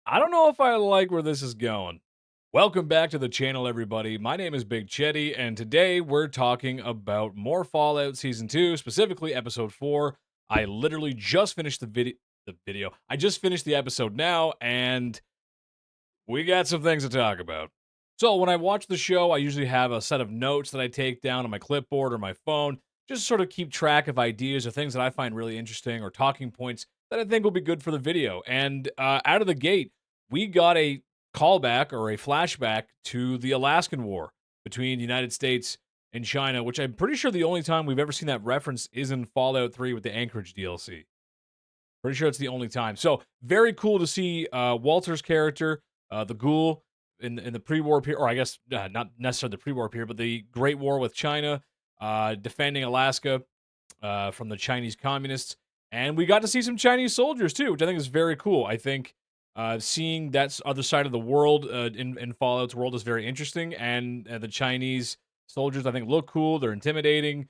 I don't know if I like where this is going. Welcome back to the channel, everybody. My name is Big Chetty, and today we're talking about more Fallout Season 2, specifically Episode 4. I literally just finished the video. I just finished the episode now, and we got some things to talk about. So, when I watch the show, I usually have a set of notes that I take down on my clipboard or my phone, just sort of keep track of ideas or things that I find really interesting or talking points that I think will be good for the video. And out of the gate, we got a callback or a flashback to the Alaskan War between the United States and China, which I'm pretty sure the only time we've ever seen that reference is in Fallout 3 with the Anchorage DLC. Pretty sure it's the only time. So very cool to see Walter's character, the Ghoul, in the pre-war period, or I guess not necessarily the pre-war period, but the Great War with China, defending Alaska from the Chinese communists, and we got to see some Chinese soldiers too, which I think is very cool. I think seeing that other side of the world in Fallout's world is very interesting, and the Chinese soldiers I think look cool. They're intimidating,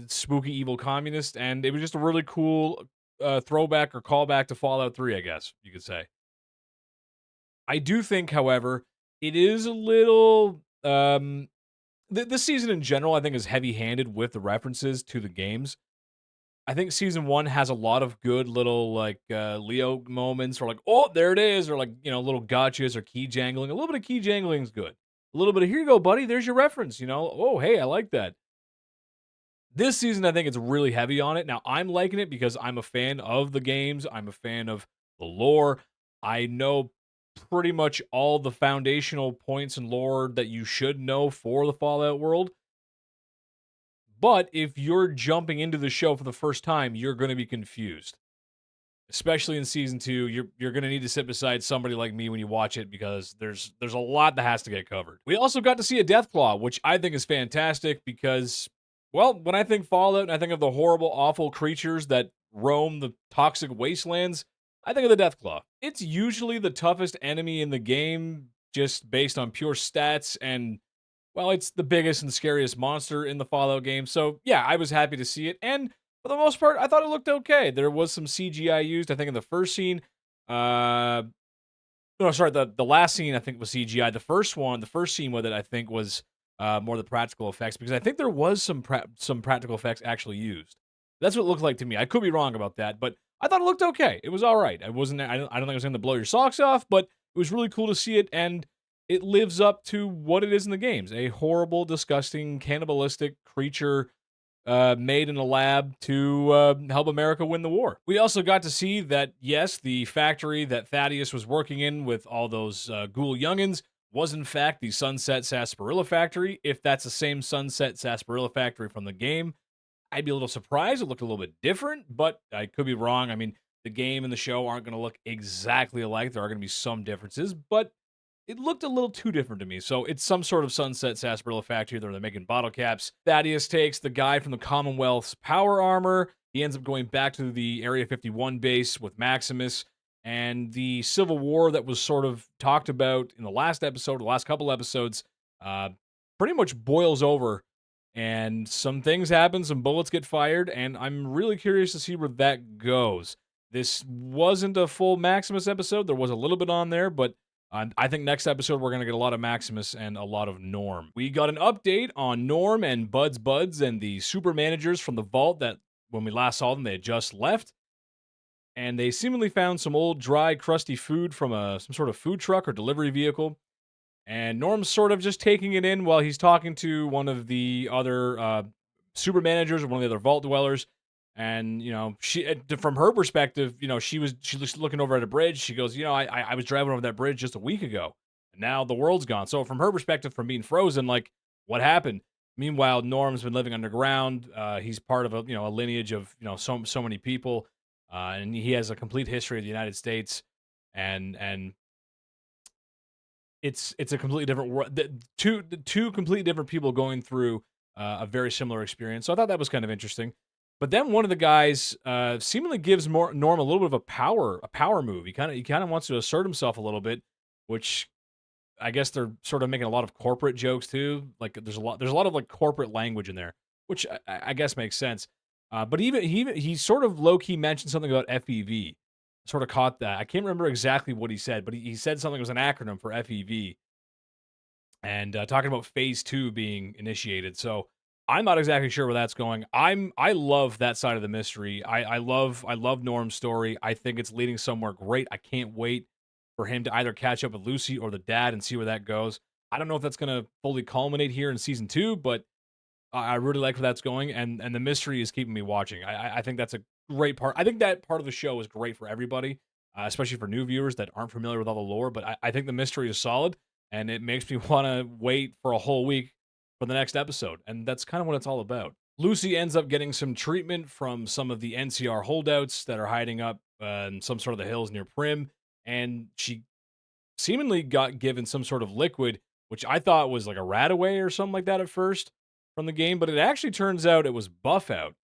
spooky, evil communist, and it was just a really cool throwback or callback to Fallout 3, I guess you could say. I do think, however, it is a little. This season in general, I think, is heavy-handed with the references to the games. I think season one has a lot of good little like Leo moments, or like, oh, there it is, or like little gotchas or key jangling. A little bit of key jangling is good. A little bit of here you go, buddy. There's your reference. Oh, hey, I like that. This season, I think it's really heavy on it. Now, I'm liking it because I'm a fan of the games. I'm a fan of the lore. I know pretty much all the foundational points and lore that you should know for the Fallout world. But if you're jumping into the show for the first time, you're going to be confused. Especially in season 2, you're going to need to sit beside somebody like me when you watch it because there's a lot that has to get covered. We also got to see a Deathclaw, which I think is fantastic because, well, when I think Fallout and I think of the horrible, awful creatures that roam the toxic wastelands, I think of the Deathclaw. It's usually the toughest enemy in the game, just based on pure stats, and well, it's the biggest and scariest monster in the Fallout game. So yeah, I was happy to see it, and for the most part, I thought it looked okay. There was some CGI used, I think, in the first scene. Uh, no, sorry, the last scene I think was CGI. The first scene with it, I think, was more the practical effects because I think there was some practical effects actually used. That's what it looked like to me. I could be wrong about that, but I thought it looked okay. It was all right. I wasn't. I don't think it was going to blow your socks off, but it was really cool to see it, and it lives up to what it is in the games: a horrible, disgusting, cannibalistic creature made in a lab to help America win the war. We also got to see that, yes, the factory that Thaddeus was working in with all those ghoul youngins was, in fact, the Sunset Sarsaparilla factory. If that's the same Sunset Sarsaparilla factory from the game, I'd be a little surprised. It looked a little bit different, but I could be wrong. I mean, the game and the show aren't going to look exactly alike. There are going to be some differences, but it looked a little too different to me. So it's some sort of Sunset Sarsaparilla factory that they're making bottle caps. Thaddeus takes the guy from the Commonwealth's power armor. He ends up going back to the Area 51 base with Maximus. And the Civil War that was sort of talked about in the last episode, the last couple episodes, uh, pretty much boils over. And some things happen, some bullets get fired, and I'm really curious to see where that goes. This wasn't a full Maximus episode. There was a little bit on there, but I think next episode we're going to get a lot of Maximus and a lot of Norm. We got an update on Norm and Bud's Buds and the super managers from the vault that when we last saw them, they had just left. And they seemingly found some old, dry, crusty food from some sort of food truck or delivery vehicle. And Norm's sort of just taking it in while he's talking to one of the other super managers or one of the other vault dwellers. And she, from her perspective, she was looking over at a bridge. She goes, I was driving over that bridge just a week ago, and now the world's gone. So from her perspective, from being frozen, like what happened? Meanwhile, Norm's been living underground. He's part of a lineage of so many people, and he has a complete history of the United States, and it's a completely different world. The two completely different people going through a very similar experience. So I thought that was kind of interesting. But then one of the guys seemingly gives Norm a little bit of a power move. He kind of wants to assert himself a little bit, which I guess they're sort of making a lot of corporate jokes too. Like there's a lot of like corporate language in there, which I guess makes sense. But he sort of low key mentioned something about FEV, sort of caught that. I can't remember exactly what he said, but he said something, it was an acronym for FEV, and talking about phase 2 being initiated. So I'm not exactly sure where that's going. I love that side of the mystery. I love Norm's story. I think it's leading somewhere great. I can't wait for him to either catch up with Lucy or the dad and see where that goes. I don't know if that's going to fully culminate here in season 2, but I really like where that's going, and the mystery is keeping me watching. I think that's a great part. I think that part of the show is great for everybody, especially for new viewers that aren't familiar with all the lore. But I think the mystery is solid, and it makes me want to wait for a whole week for the next episode. And that's kind of what it's all about. Lucy ends up getting some treatment from some of the NCR holdouts that are hiding up in some sort of the hills near Prim, and she seemingly got given some sort of liquid, which I thought was like a rat away or something like that at first from the game, but it actually turns out it was buff out.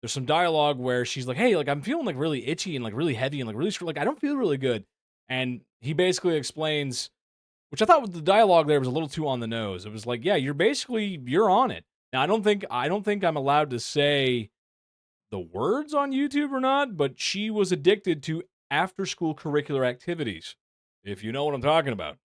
There's some dialogue where she's like, "Hey, like I'm feeling like really itchy and like really heavy and like really like I don't feel really good." And he basically explains, which I thought was the dialogue there was a little too on the nose. It was like, "Yeah, you're on it." Now, I don't think I'm allowed to say the words on YouTube or not, but she was addicted to after school curricular activities. If you know what I'm talking about.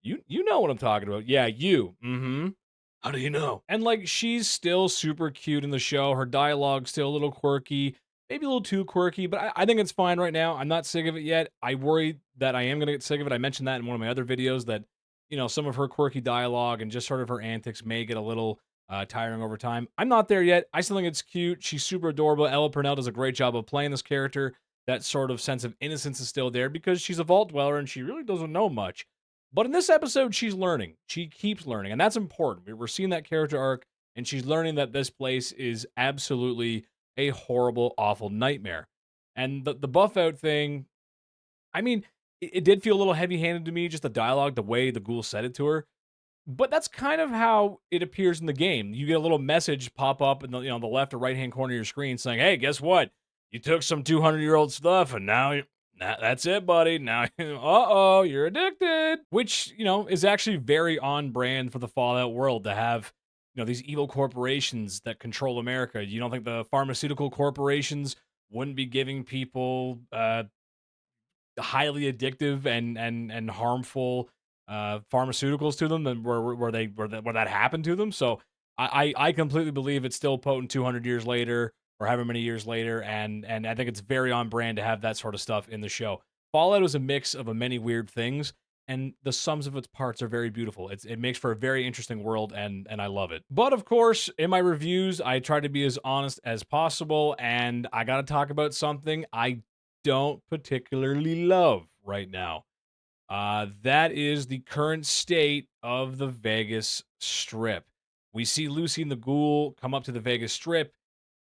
You know what I'm talking about. Yeah, you. Mhm. How do you know? And like she's still super cute in the show. Her dialogue's still a little quirky, maybe a little too quirky, but I think it's fine right now. I'm not sick of it yet. I worry that I am gonna get sick of it. I mentioned that in one of my other videos that, some of her quirky dialogue and just sort of her antics may get a little tiring over time. I'm not there yet. I still think it's cute. She's super adorable. Ella Purnell does a great job of playing this character. That sort of sense of innocence is still there because she's a vault dweller and she really doesn't know much. But in this episode, she's learning. She keeps learning, and that's important. We're seeing that character arc, and she's learning that this place is absolutely a horrible, awful nightmare. And the buff out thing, I mean, it did feel a little heavy handed to me, just the dialogue, the way the ghoul said it to her. But that's kind of how it appears in the game. You get a little message pop up in the left or right hand corner of your screen saying, "Hey, guess what? You took some 200-year-old stuff, and now that's it, buddy. Now, uh-oh, you're addicted." Which is actually very on brand for the Fallout world to have these evil corporations that control America. You don't think the pharmaceutical corporations wouldn't be giving people highly addictive and harmful pharmaceuticals to them and where that happened to them. So I completely believe it's still potent 200 years later or however many years later, and I think it's very on brand to have that sort of stuff in the show. Fallout is a mix of a many weird things, and the sums of its parts are very beautiful. It makes for a very interesting world, and I love it. But of course, in my reviews, I try to be as honest as possible, and I got to talk about something I don't particularly love right now. That is the current state of the Vegas Strip. We see Lucy and the Ghoul come up to the Vegas Strip,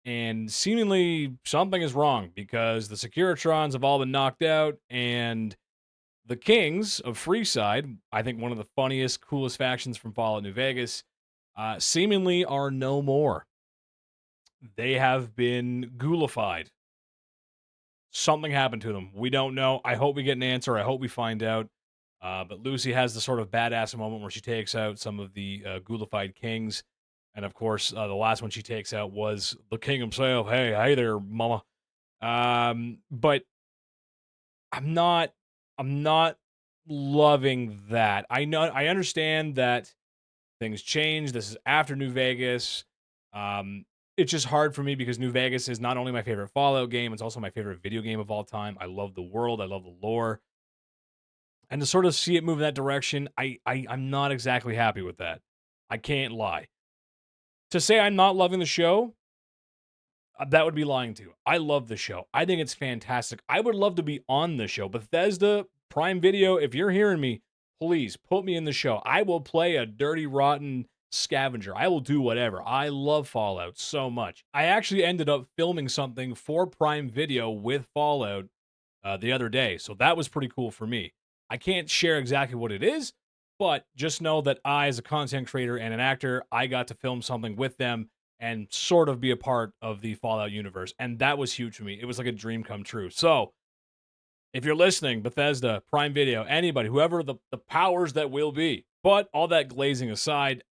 and seemingly something is wrong because the Securitrons have all been knocked out, and the Kings of Freeside, I think one of the funniest, coolest factions from Fallout New Vegas, seemingly are no more. They have been ghoulified. Something happened to them. We don't know. I hope we get an answer. I hope we find out. But Lucy has the sort of badass moment where she takes out some of the ghoulified kings. And of course, the last one she takes out was the king himself. Hey there, mama. But I'm not, I'm not loving that. I understand that things change. This is after New Vegas. Um, it's just hard for me because New Vegas is not only my favorite Fallout game, it's also my favorite video game of all time. I love the world, I love the lore, and to sort of see it move in that direction, I'm not exactly happy with that. I can't lie. To say I'm not loving the show, that would be lying to you. I love the show. I think it's fantastic. I would love to be on the show. Bethesda, Prime Video, if you're hearing me, please put me in the show. I will play a dirty, rotten scavenger. I will do whatever. I love Fallout so much. I actually ended up filming something for Prime Video with Fallout the other day. So that was pretty cool for me. I can't share exactly what it is, but just know that I, as a content creator and an actor, I got to film something with them and sort of be a part of the Fallout universe. And that was huge for me. It was like a dream come true. So if you're listening, Bethesda, Prime Video, anybody, whoever the powers that will be, but all that glazing aside,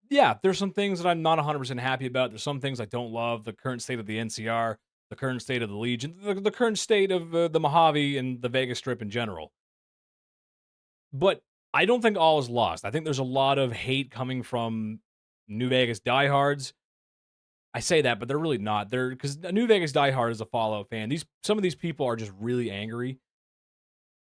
yeah, there's some things that I'm not 100% happy about. There's some things I don't love. The current state of the NCR. the current state of the Legion, the current state of the Mojave and the Vegas Strip in general. But I don't think all is lost. I think there's a lot of hate coming from New Vegas diehards. I say that, but they're really not. They're because New Vegas diehard is a Fallout fan. Some of these people are just really angry.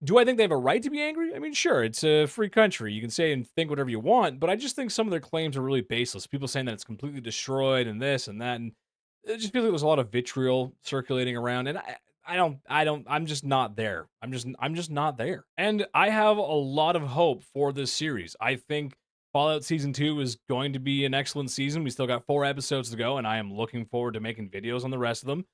Do I think they have a right to be angry? I mean, sure, it's a free country. You can say and think whatever you want, but I just think some of their claims are really baseless. People saying that it's completely destroyed and this and that, and it just feels like there's a lot of vitriol circulating around, and I'm just not there. I'm just not there. And I have a lot of hope for this series. I think Fallout Season 2 is going to be an excellent season. We still got 4 episodes to go, and I am looking forward to making videos on the rest of them.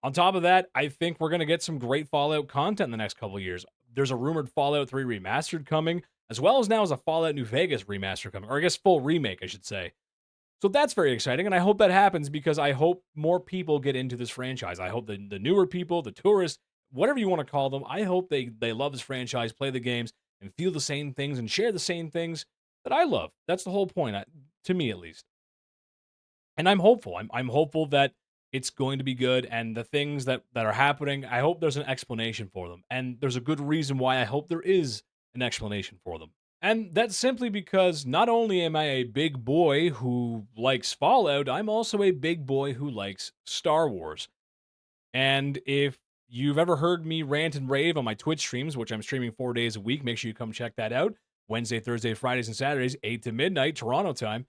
On top of that, I think we're going to get some great Fallout content in the next couple of years. There's a rumored Fallout 3 remastered coming, as well as now as a Fallout New Vegas remaster coming, or I guess full remake, I should say. So that's very exciting, and I hope that happens because I hope more people get into this franchise. I hope the newer people, the tourists, whatever you want to call them, I hope they love this franchise, play the games, and feel the same things and share the same things that I love. That's the whole point, to me at least. And I'm hopeful. I'm hopeful that it's going to be good, and the things that are happening, I hope there's an explanation for them. And there's a good reason why I hope there is an explanation for them. And that's simply because not only am I a big boy who likes Fallout, I'm also a big boy who likes Star Wars. And if you've ever heard me rant and rave on my Twitch streams, which I'm streaming 4 days a week, make sure you come check that out. Wednesday, Thursday, Fridays, and Saturdays, 8 to midnight, Toronto time.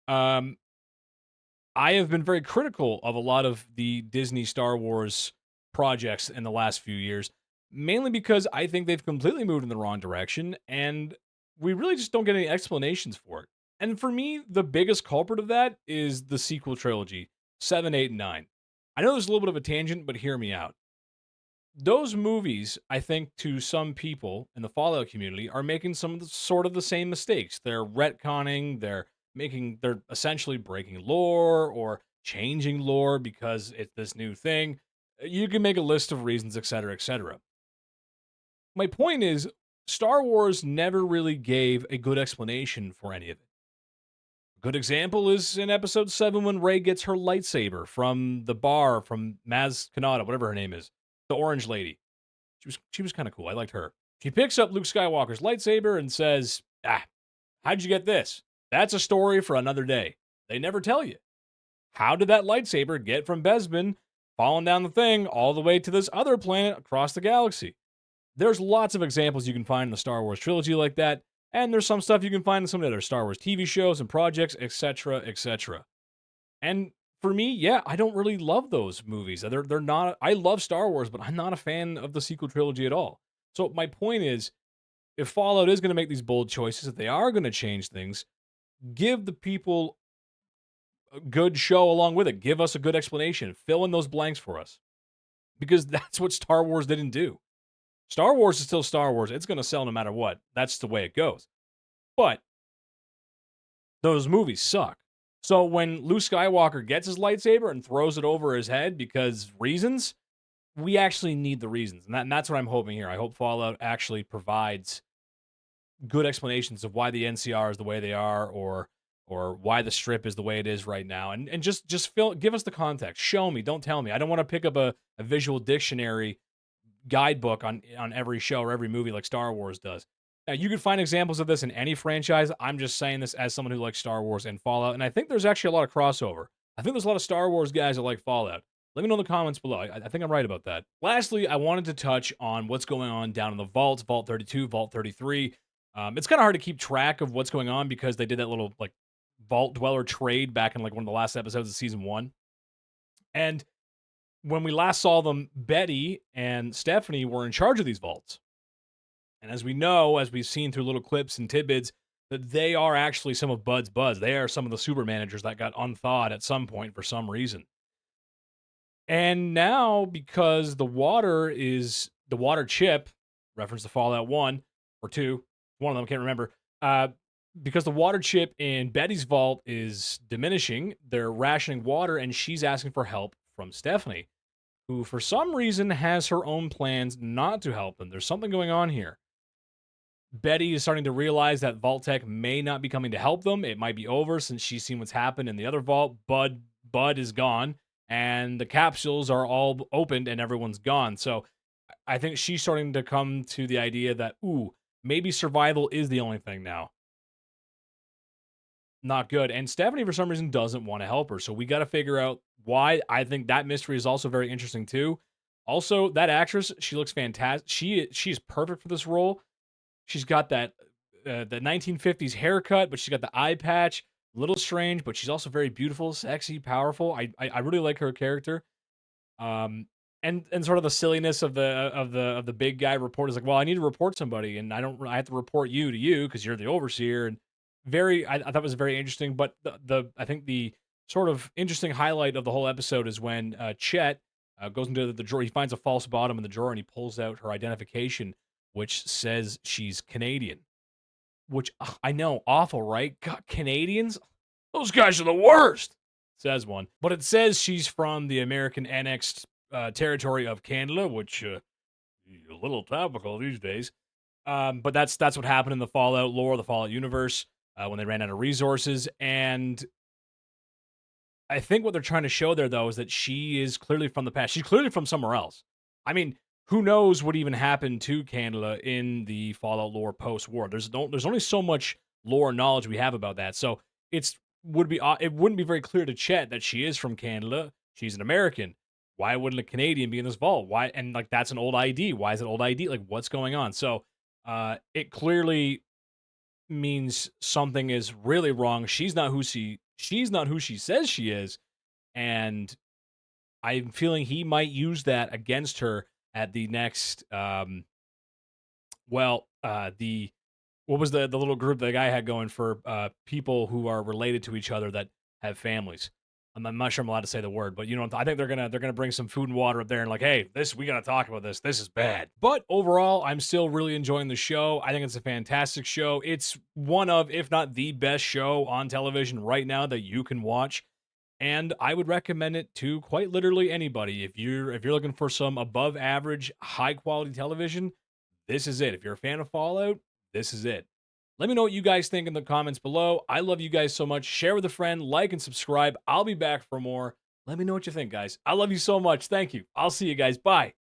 Um, I have been very critical of a lot of the Disney Star Wars projects in the last few years, mainly because I think they've completely moved in the wrong direction, and we really just don't get any explanations for it. And for me, the biggest culprit of that is the sequel trilogy, 7, 8, and 9. I know there's a little bit of a tangent, but hear me out. Those movies, I think, to some people in the Fallout community, are making some of the sort of the same mistakes. They're retconning, they're essentially breaking lore or changing lore because it's this new thing. You can make a list of reasons, etc., etc. My point is, Star Wars never really gave a good explanation for any of it. A good example is in episode 7 when Rey gets her lightsaber from the bar from Maz Kanata, whatever her name is, the orange lady. She was kind of cool. I liked her. She picks up Luke Skywalker's lightsaber and says, how'd you get this? That's a story for another day. They never tell you. How did that lightsaber get from Bespin, falling down the thing, all the way to this other planet across the galaxy? There's lots of examples you can find in the Star Wars trilogy like that, and there's some stuff you can find in some of the other Star Wars TV shows and projects, etc., etc. And for me, yeah, I don't really love those movies. They're not. I love Star Wars, but I'm not a fan of the sequel trilogy at all. So my point is, if Fallout is going to make these bold choices, if they are going to change things, give the people a good show along with it. Give us a good explanation. Fill in those blanks for us. Because that's what Star Wars didn't do. Star Wars is still Star Wars. It's going to sell no matter what. That's the way it goes. But those movies suck. So when Luke Skywalker gets his lightsaber and throws it over his head because reasons, we actually need the reasons. And that's what I'm hoping here. I hope Fallout actually provides good explanations of why the NCR is the way they are, or why the strip is the way it is right now, and just give us the context. Show me, don't tell me. I don't want to pick up a visual dictionary guidebook on every show or every movie like Star Wars does. Now, you can find examples of this in any franchise. I'm just saying this as someone who likes Star Wars and Fallout, and I think there's actually a lot of crossover. I think there's a lot of Star Wars guys that like Fallout. Let me know in the comments below. I think I'm right about that. Lastly, I wanted to touch on what's going on down in the vaults, Vault 32, Vault 33. It's kind of hard to keep track of what's going on because they did that little like Vault Dweller trade back in like one of the last episodes of season 1. And when we last saw them, Betty and Stephanie were in charge of these vaults. And as we know, as we've seen through little clips and tidbits, that they are actually some of Bud's buds. They are some of the super managers that got unthawed at some point for some reason. And now, because the water chip, reference to Fallout 1 or 2, one of them, can't remember, because the water chip in Betty's vault is diminishing, they're rationing water, and she's asking for help from Stephanie, who for some reason has her own plans not to help them. There's something going on here. Betty is starting to realize that Vault Tech may not be coming to help them. It might be over since she's seen what's happened in the other vault. Bud is gone, and the capsules are all opened and everyone's gone. So I think she's starting to come to the idea that, ooh, maybe survival is the only thing now. Not good. And Stephanie, for some reason, doesn't want to help her. So we got to figure out why. I think that mystery is also very interesting too. Also, that actress, she looks fantastic. She's perfect for this role. She's got the 1950s haircut, but she's got the eye patch. Little strange, but she's also very beautiful, sexy, powerful. I really like her character. Um, and sort of the silliness of the big guy report is like, well, I need to report somebody, and I have to report you to you because you're the overseer. And I thought it was very interesting. But the I think the sort of interesting highlight of the whole episode is when Chet goes into the drawer. He finds a false bottom in the drawer and he pulls out her identification, which says she's Canadian. Which I know, awful, right? God, Canadians, those guys are the worst, says one. But it says she's from the American annexed territory of Canada, which a little topical these days. But that's what happened in the Fallout lore, the Fallout universe, when they ran out of resources. And I think what they're trying to show there, though, is that she is clearly from the past. She's clearly from somewhere else. I mean, who knows what even happened to Canada in the Fallout lore post-war? There's only so much lore knowledge we have about that. So it wouldn't be very clear to Chet that she is from Canada. She's an American. Why wouldn't a Canadian be in this vault? Why? And like that's an old ID. Why is it old ID? Like what's going on? So it clearly means something is really wrong. She's not who she says she is, and I'm feeling he might use that against her at the next the what was the little group that guy had going for people who are related to each other that have families. I'm not sure I'm allowed to say the word, but you know, I think they're gonna bring some food and water up there and like, hey, this we gotta talk about this. This is bad. But overall, I'm still really enjoying the show. I think it's a fantastic show. It's one of, if not the best show on television right now that you can watch. And I would recommend it to quite literally anybody. If you're looking for some above average, high quality television, this is it. If you're a fan of Fallout, this is it. Let me know what you guys think in the comments below. I love you guys so much. Share with a friend, like and subscribe. I'll be back for more. Let me know what you think, guys. I love you so much. Thank you. I'll see you guys. Bye.